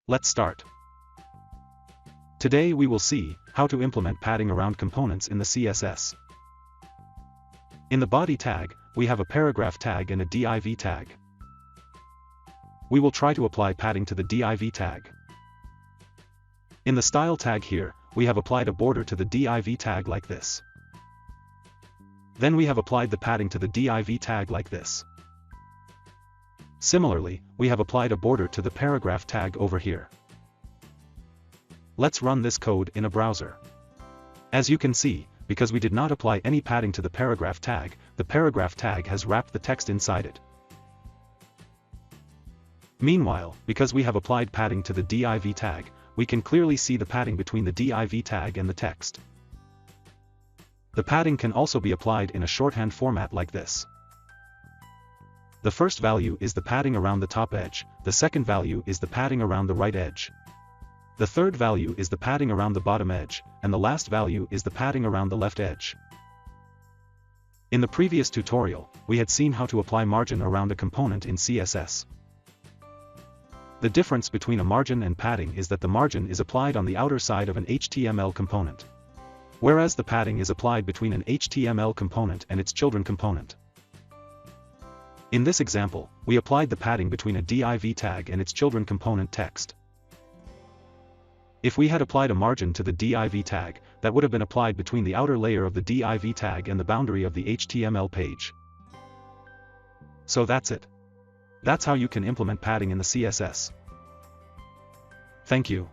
Let's start. Today we will see how to implement padding around components in the CSS. In the body tag, we have a paragraph tag and a div tag. We will try to apply padding to the div tag. In the style tag here, we have applied a border to the div tag like this. Then we have applied the padding to the div tag like this. Similarly, we have applied a border to the paragraph tag over here. Let's run this code in a browser. As you can see, because we did not apply any padding to the paragraph tag, the paragraph tag has wrapped the text inside it. Meanwhile, because we have applied padding to the div tag, we can clearly see the padding between the div tag and the text. The padding can also be applied in a shorthand format like this. The first value is the padding around the top edge, the second value is the padding around the right edge. The third value is the padding around the bottom edge, and the last value is the padding around the left edge. In the previous tutorial, we had seen how to apply margin around a component in CSS. The difference between a margin and padding is that the margin is applied on the outer side of an HTML component, whereas the padding is applied between an HTML component and its children component. In this example, we applied the padding between a div tag and its children component text. If we had applied a margin to the div tag, that would have been applied between the outer layer of the div tag and the boundary of the HTML page. So that's it. That's how you can implement padding in the CSS. Thank you.